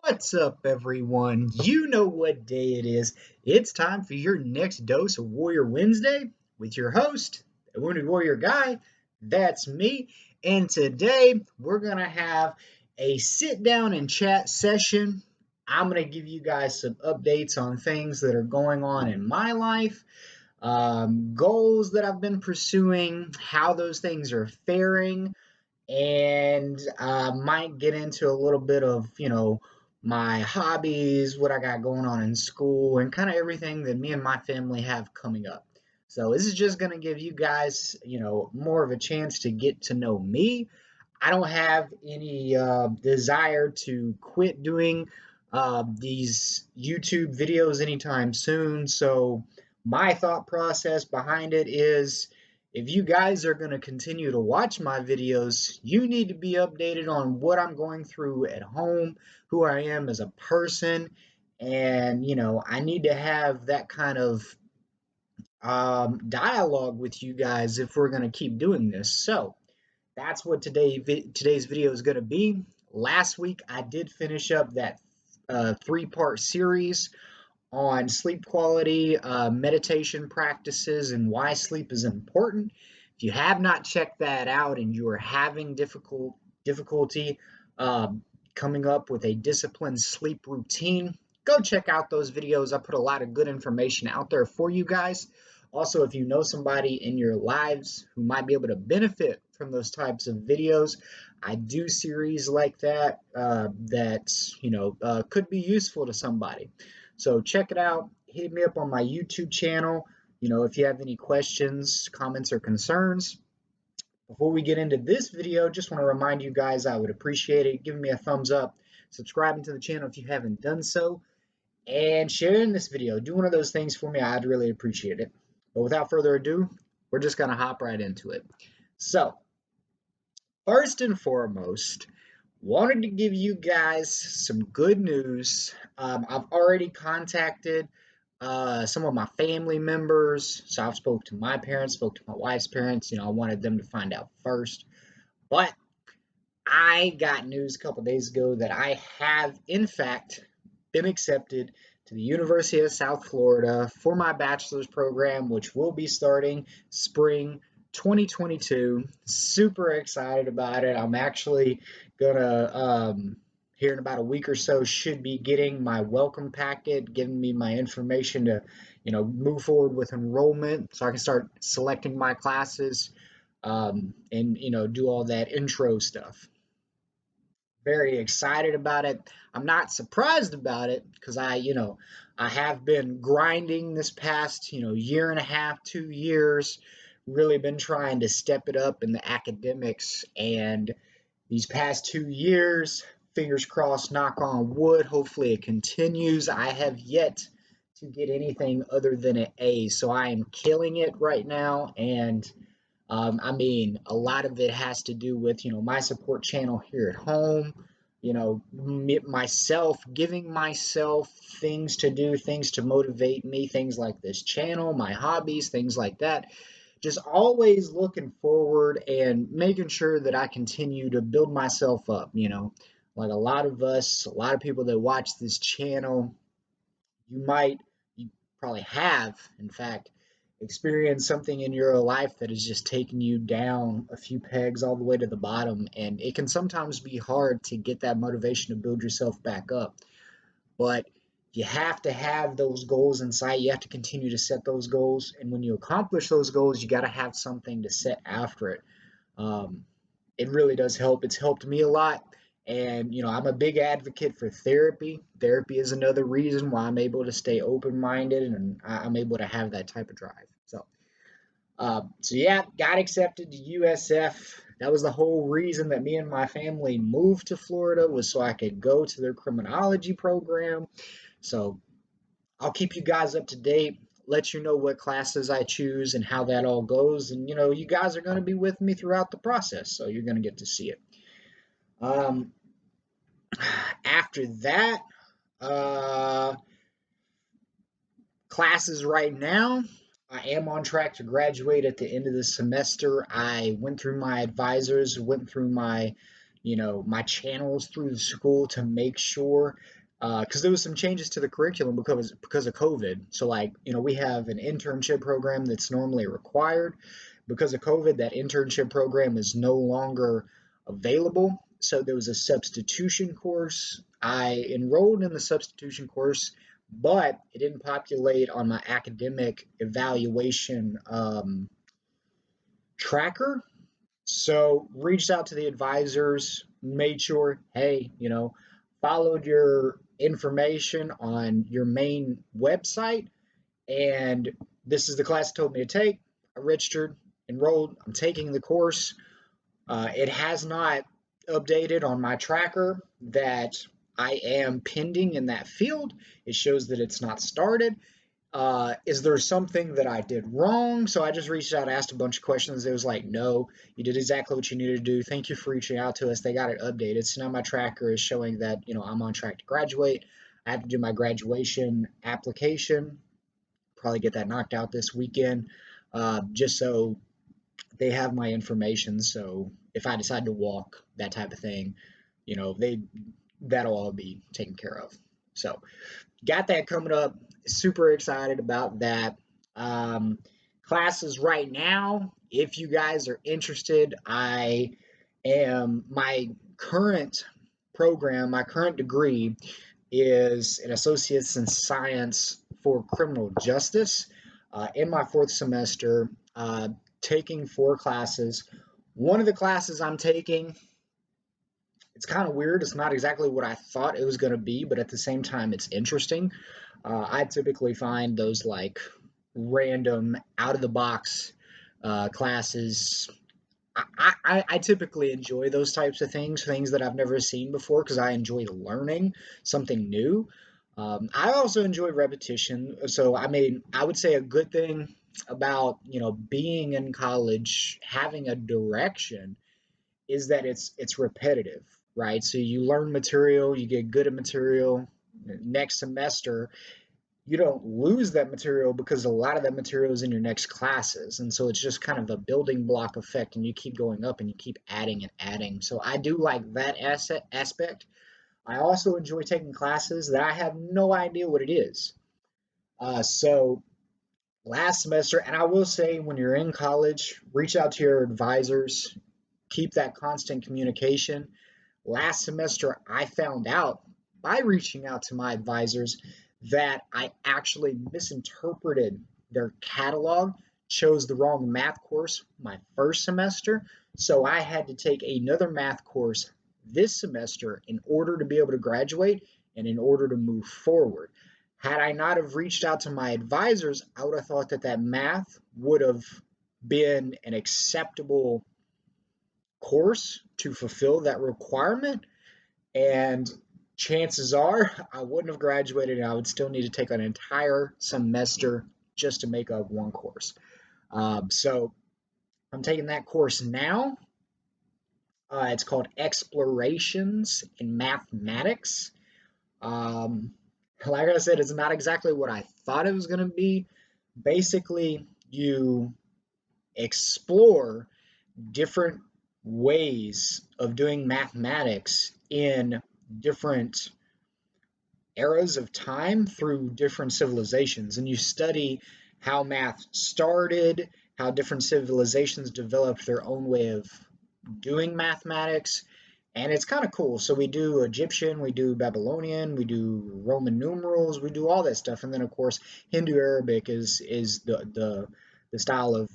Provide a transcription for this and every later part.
What's up, everyone? You know what day it is. It's time for your next dose of Warrior Wednesday with your host, the Wounded Warrior Guy. That's me. And today we're going to have a sit down and chat session. I'm going to give you guys some updates on things that are going on in my life, goals that I've been pursuing, how those things are faring, and I might get into a little bit of, my hobbies, what I got going on in school, and kind of everything that me and my family have coming up. So this is just going to give you guys, more of a chance to get to know me. I don't have any desire to quit doing these YouTube videos anytime soon. So my thought process behind it is if you guys are going to continue to watch my videos, you need to be updated on what I'm going through at home, who I am as a person, and I need to have that kind of dialogue with you guys if we're going to keep doing this. So that's what today's video is going to be. Last week I did finish up that three-part series on sleep quality, meditation practices, and why sleep is important. If you have not checked that out and you are having difficulty um, coming up with a disciplined sleep routine, go check out those videos. I put a lot of good information out there for you guys. Also, if you know somebody in your lives who might be able to benefit from those types of videos, I do series like that that could be useful to somebody. So check it out. Hit me up on my YouTube channel. If you have any questions, comments, or concerns. Before we get into this video, just want to remind you guys I would appreciate it giving me a thumbs up, subscribing to the channel if you haven't done so, and sharing this video. Do one of those things for me. I'd really appreciate it. But without further ado, we're just going to hop right into it. So, first and foremost, wanted to give you guys some good news. I've already contacted some of my family members. So I've spoke to my parents, spoke to my wife's parents. I wanted them to find out first. But I got news a couple days ago that I have, in fact, been accepted to the University of South Florida for my bachelor's program, which will be starting spring 2022. Super excited about it. I'm actually gonna here in about a week or so should be getting my welcome packet, giving me my information to move forward with enrollment so I can start selecting my classes, and do all that intro stuff. Very excited about it. I'm not surprised about it because I have been grinding this past, year and a half, 2 years, really been trying to step it up in the academics. And these past 2 years, fingers crossed, knock on wood, hopefully it continues. I have yet to get anything other than an A. So I am killing it right now. And I mean, a lot of it has to do with, my support channel here at home, myself, giving myself things to do, things to motivate me, things like this channel, my hobbies, things like that. Just always looking forward and making sure that I continue to build myself up, like a lot of us, a lot of people that watch this channel, you probably have, in fact, experienced something in your life that has just taken you down a few pegs all the way to the bottom. And it can sometimes be hard to get that motivation to build yourself back up. But you have to have those goals in sight. You have to continue to set those goals. And when you accomplish those goals, you got to have something to set after it. Um, it really does help. It's helped me a lot. And, I'm a big advocate for therapy. Therapy is another reason why I'm able to stay open minded and I'm able to have that type of drive. So yeah, got accepted to USF. That was the whole reason that me and my family moved to Florida, was so I could go to their criminology program. So I'll keep you guys up to date, let you know what classes I choose and how that all goes. And you guys are going to be with me throughout the process, so you're going to get to see it. Um, After that, uh, classes right now, I am on track to graduate at the end of the semester. I went through my advisors, went through my my channels through the school to make sure, because there was some changes to the curriculum because of COVID. So like, we have an internship program that's normally required. Because of COVID, that internship program is no longer available. So there was a substitution course. I enrolled in the substitution course, but it didn't populate on my academic evaluation tracker. So reached out to the advisors, made sure, hey, followed your information on your main website, and this is the class it told me to take. I registered, enrolled, I'm taking the course. It has not updated on my tracker that I am pending in that field. It shows that it's not started. Is there something that I did wrong? So I just reached out, asked a bunch of questions. It was like, no, you did exactly what you needed to do. Thank you for reaching out to us. They got it updated. So now my tracker is showing that, I'm on track to graduate. I have to do my graduation application, probably get that knocked out this weekend, just so they have my information. So if I decide to walk, that type of thing, that'll all be taken care of. So got that coming up. Super excited about that. Um, Classes right now, if you guys are interested, my current program, my current degree is an associate's in science for criminal justice. In my fourth semester, taking 4 classes. One of the classes I'm taking, it's kind of weird. It's not exactly what I thought it was going to be, but at the same time, it's interesting. I typically find those like random, out of the box classes. I typically enjoy those types of things that I've never seen before, because I enjoy learning something new. I also enjoy repetition. So, I mean, I would say a good thing about, being in college, having a direction, is that it's repetitive, right? So you learn material, you get good at material. Next semester, you don't lose that material because a lot of that material is in your next classes. And so it's just kind of a building block effect, and you keep going up and you keep adding and adding. So I do like that aspect. I also enjoy taking classes that I have no idea what it is. So last semester, and I will say, when you're in college, reach out to your advisors, keep that constant communication. Last semester, I found out by reaching out to my advisors that I actually misinterpreted their catalog, chose the wrong math course my first semester. So I had to take another math course this semester in order to be able to graduate and in order to move forward. Had I not have reached out to my advisors, I would have thought that math would have been an acceptable course to fulfill that requirement, and chances are I wouldn't have graduated, and I would still need to take an entire semester just to make up one course. So I'm taking that course now. It's called Explorations in Mathematics. Um, like I said, it's not exactly what I thought it was going to be. Basically, you explore different ways of doing mathematics in different eras of time through different civilizations, and you study how math started, how different civilizations developed their own way of doing mathematics, and it's kind of cool. So we do Egyptian, we do Babylonian, we do Roman numerals, we do all that stuff, and then of course Hindu Arabic is the style of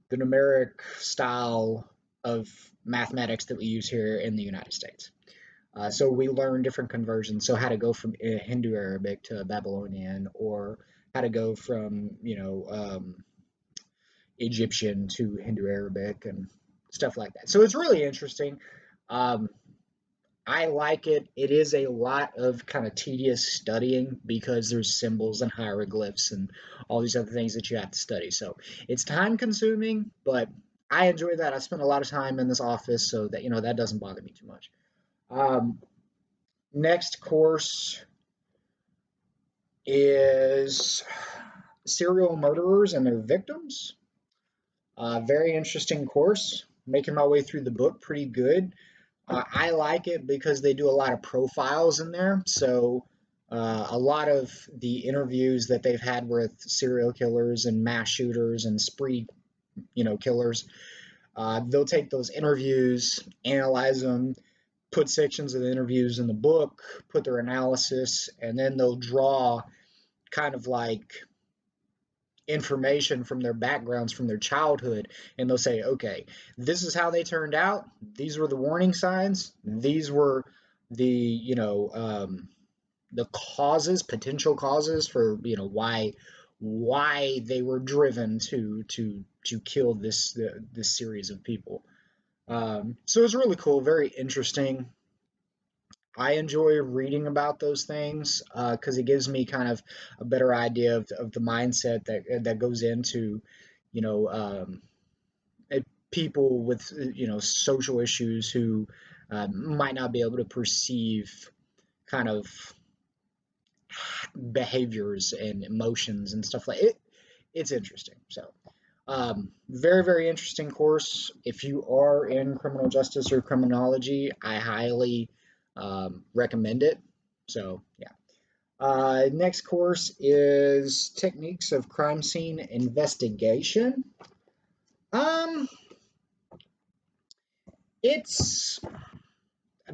the numeric style of mathematics that we use here in the United States. So we learn different conversions. So how to go from Hindu Arabic to Babylonian, or how to go from Egyptian to Hindu Arabic and stuff like that. So it's really interesting. Um, I like it. It is a lot of kind of tedious studying because there's symbols and hieroglyphs and all these other things that you have to study. So it's time consuming, but I enjoy that. I spend a lot of time in this office, so that that doesn't bother me too much. Um, Next course is serial murderers and their victims. Very interesting course. making my way through the book pretty good. I like it because they do a lot of profiles in there. So a lot of the interviews that they've had with serial killers and mass shooters and spree, killers, they'll take those interviews, analyze them, put sections of the interviews in the book, put their analysis, and then they'll draw kind of like information from their backgrounds from their childhood, and they'll say, okay, this is how they turned out, these were the warning signs, these were the the causes, potential causes for why they were driven to kill this series of people. So it's really cool, very interesting. I enjoy reading about those things because it gives me kind of a better idea of the mindset that goes into, you know, um, people with social issues who might not be able to perceive kind of behaviors and emotions and stuff like it. It's interesting. So very, very interesting course. If you are in criminal justice or criminology, I highly recommend it. So, yeah. Next course is Techniques of Crime Scene Investigation. Um, it's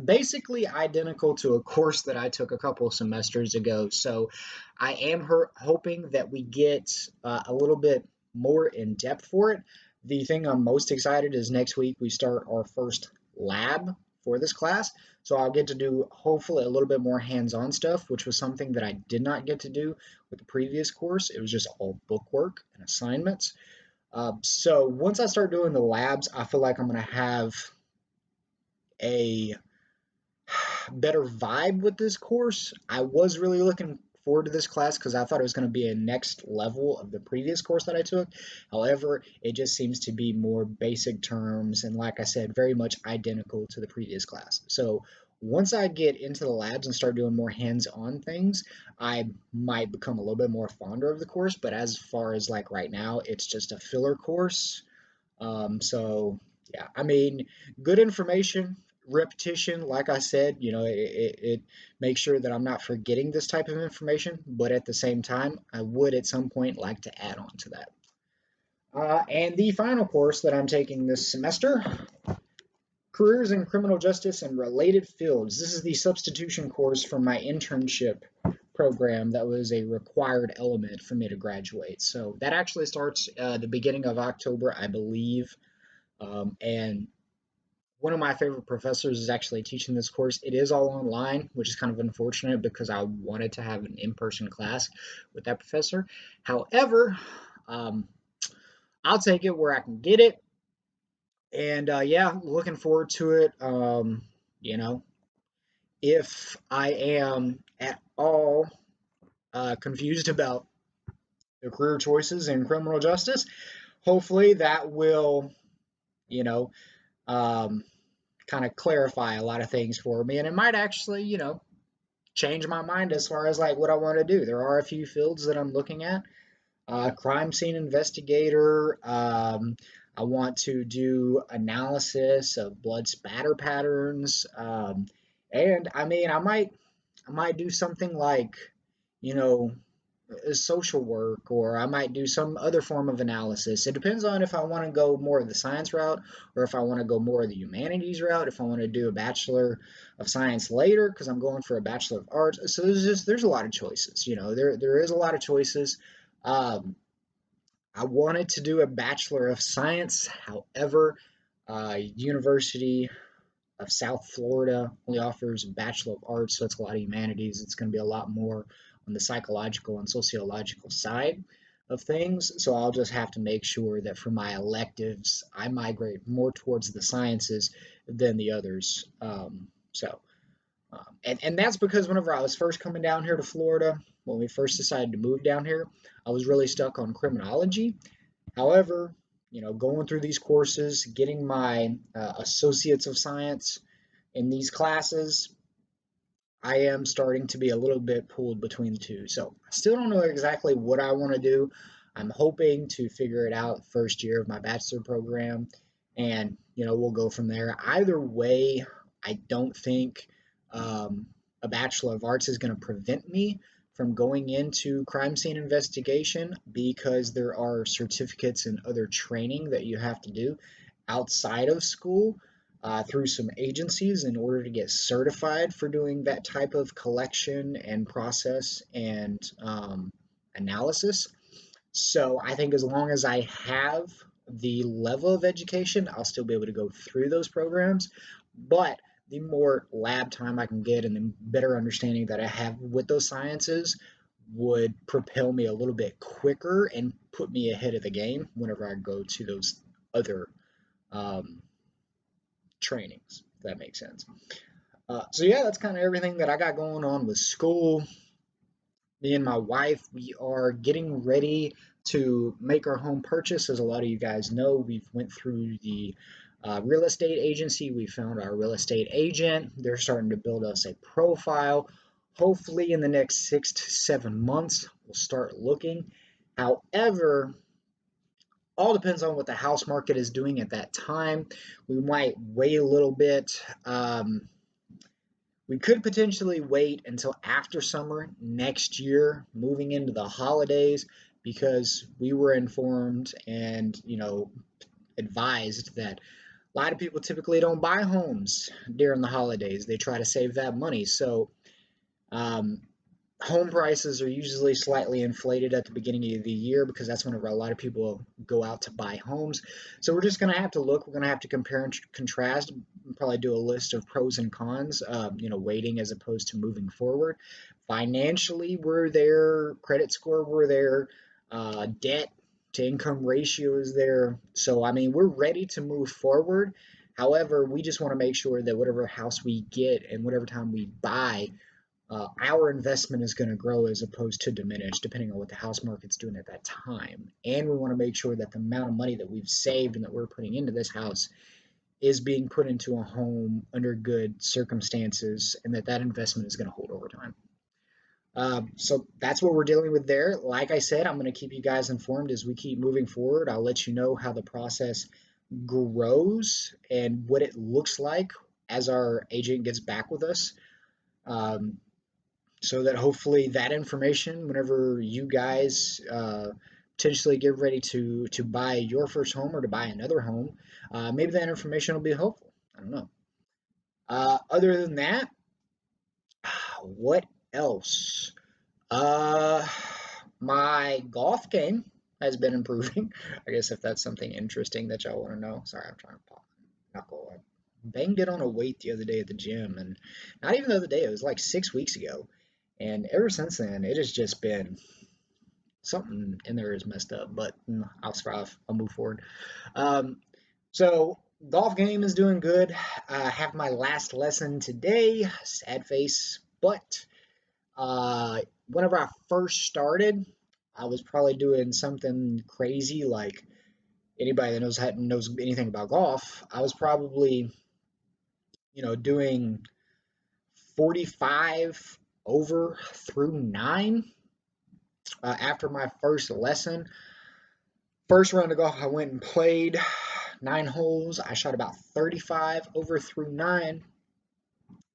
basically identical to a course that I took a couple of semesters ago. So I am hoping that we get a little bit more in depth for it. The thing I'm most excited is next week we start our first lab for this class. So I'll get to do hopefully a little bit more hands-on stuff, which was something that I did not get to do with the previous course. It was just all book work and assignments. So once I start doing the labs, I feel like I'm going to have a better vibe with this course. I was really looking forward to this class because I thought it was going to be a next level of the previous course that I took. However, it just seems to be more basic terms and, like I said, very much identical to the previous class. So once I get into the labs and start doing more hands-on things, I might become a little bit more fonder of the course. But as far as like right now, it's just a filler course. So yeah, I mean, good information, repetition. Like I said, it makes sure that I'm not forgetting this type of information. But at the same time, I would at some point like to add on to that. And the final course that I'm taking this semester, Careers in Criminal Justice and Related Fields. This is the substitution course from my internship program that was a required element for me to graduate. So that actually starts the beginning of October, I believe. And one of my favorite professors is actually teaching this course. It is all online, which is kind of unfortunate because I wanted to have an in-person class with that professor. However, um, I'll take it where I can get it. And yeah, looking forward to it. You know, if I am at all confused about the career choices in criminal justice, hopefully that will, you know, um, kind of clarify a lot of things for me, and it might actually, change my mind as far as like what I want to do. There are a few fields that I'm looking at. Crime scene investigator. I want to do analysis of blood spatter patterns, and I mean, I might do something like, you know, social work, or I might do some other form of analysis. It depends on if I want to go more of the science route or if I want to go more of the humanities route, if I want to do a Bachelor of Science later because I'm going for a Bachelor of Arts. So there's a lot of choices. There is a lot of choices. Um, I wanted to do a Bachelor of Science, however, University of South Florida only offers a Bachelor of Arts, so it's a lot of humanities. It's going to be a lot more on the psychological and sociological side of things. So I'll just have to make sure that for my electives, I migrate more towards the sciences than the others. And that's because whenever I was first coming down here to Florida, when we first decided to move down here, I was really stuck on criminology. However, going through these courses, getting my associates of science in these classes, I am starting to be a little bit pulled between the two. So I still don't know exactly what I want to do. I'm hoping to figure it out first year of my bachelor program and we'll go from there. Either way, I don't think um, a Bachelor of Arts is going to prevent me from going into crime scene investigation, because there are certificates and other training that you have to do outside of school through some agencies in order to get certified for doing that type of collection and process and analysis. So I think as long as I have the level of education, I'll still be able to go through those programs. But the more lab time I can get and the better understanding that I have with those sciences would propel me a little bit quicker and put me ahead of the game whenever I go to those other um, trainings, if that makes sense. So yeah, that's kind of everything that I got going on with school. Me and my wife, we are getting ready to make our home purchase. As a lot of you guys know, we've went through the real estate agency. We found our real estate agent. They're starting to build us a profile. Hopefully in the next 6 to 7 months we'll start looking. However, all depends on what the house market is doing at that time. We might wait a little bit. We could potentially wait until after summer next year, moving into the holidays, because we were informed and, advised that a lot of people typically don't buy homes during the holidays. They try to save that money. So, um, home prices are usually slightly inflated at the beginning of the year, because that's whenever a lot of people go out to buy homes. So we're just going to have to look. We're going to have to compare and contrast, and probably do a list of pros and cons, waiting as opposed to moving forward. Financially, we're there. Credit score, we're there. Debt to income ratio is there. So, I mean, we're ready to move forward. However, we just want to make sure that whatever house we get and whatever time we buy, our investment is going to grow as opposed to diminish, depending on what the house market's doing at that time. And we want to make sure that the amount of money that we've saved and that we're putting into this house is being put into a home under good circumstances, and that investment is going to hold over time. So that's what we're dealing with there. Like I said, I'm going to keep you guys informed as we keep moving forward. I'll let you know how the process grows and what it looks like as our agent gets back with us. Um, so that hopefully that information, whenever you guys potentially get ready to buy your first home or to buy another home, maybe that information will be helpful. I don't know. Other than that, what else? Uh, my golf game has been improving. I guess if that's something interesting that y'all want to know. Sorry, I'm trying to pop knuckle. I banged it on a weight the other day at the gym, and not even the other day. It was like 6 weeks ago, and ever since then, it has just been something in there is messed up. But I'll survive. I'll move forward. Um, so golf game is doing good. I have my last lesson today. Sad face, but whenever I first started, I was probably doing something crazy like anybody that knows anything about golf. I was probably doing 45 over through 9 after my first lesson. First round of golf, I went and played 9 holes. I shot about 35 over through 9.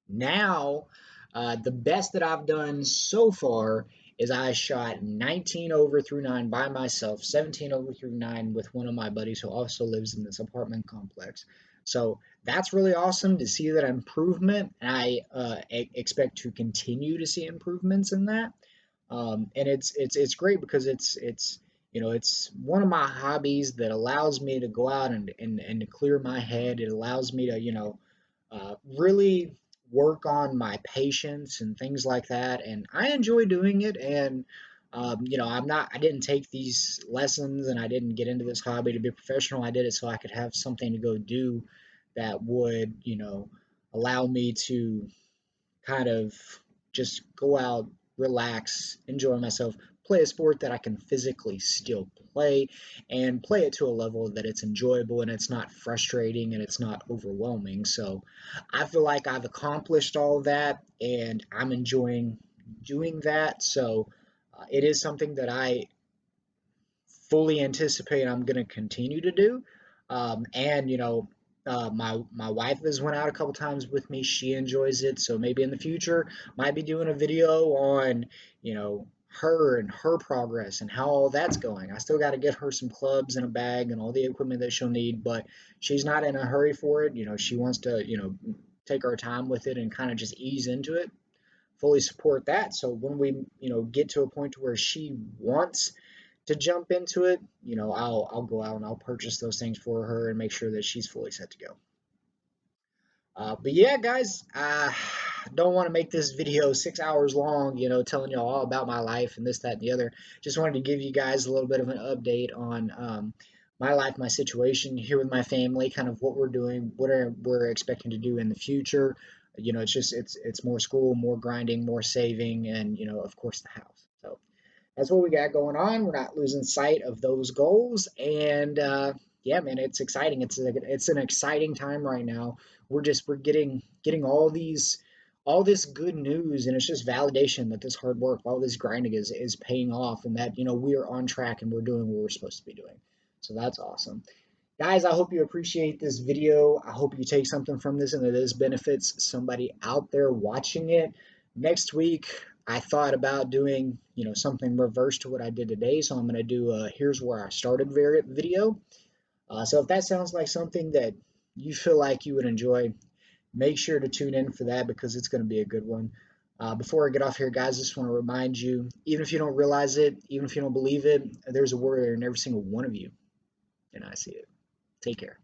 Now, the best that I've done so far is I shot 19 over through 9 by myself, 17 over through 9 with one of my buddies who also lives in this apartment complex. So that's really awesome to see that improvement. And I expect to continue to see improvements in that. And it's great because it's one of my hobbies that allows me to go out and to clear my head. It allows me to really work on my patience and things like that. And I enjoy doing it. And I didn't take these lessons and I didn't get into this hobby to be professional. I did it so I could have something to go do that would, allow me to kind of just go out, relax, enjoy myself, play a sport that I can physically still play, and play it to a level that it's enjoyable and it's not frustrating and it's not overwhelming. So I feel like I've accomplished all of that and I'm enjoying doing that. So it is something that I fully anticipate I'm going to continue to do. And My wife has went out a couple times with me. She enjoys it, so maybe in the future might be doing a video on, her and her progress and how all that's going. I still got to get her some clubs and a bag and all the equipment that she'll need, but she's not in a hurry for it. She wants to, take our time with it and kind of just ease into it. Fully support that. So when we, get to a point to where she wants to jump into it, I'll go out and I'll purchase those things for her and make sure that she's fully set to go. But yeah, guys, I don't want to make this video 6 hours long, telling you all about my life and this, that, and the other. Just wanted to give you guys a little bit of an update on my life, my situation here with my family, kind of what we're doing, we're expecting to do in the future. It's more school, more grinding, more saving, and of course the house. So that's what we got going on. We're not losing sight of those goals, and yeah, man, it's exciting. It's an exciting time right now. We're getting all this good news, and it's just validation that this hard work, all this grinding is paying off, and that we are on track and we're doing what we're supposed to be doing. So that's awesome. Guys, I hope you appreciate this video. I hope you take something from this and that this benefits somebody out there watching it. Next week, I thought about doing, something reverse to what I did today. So I'm going to do a here's where I started video. So if that sounds like something that you feel like you would enjoy, make sure to tune in for that because it's going to be a good one. Before I get off here, guys, I just want to remind you, even if you don't realize it, even if you don't believe it, there's a warrior in every single one of you, and I see it. Take care.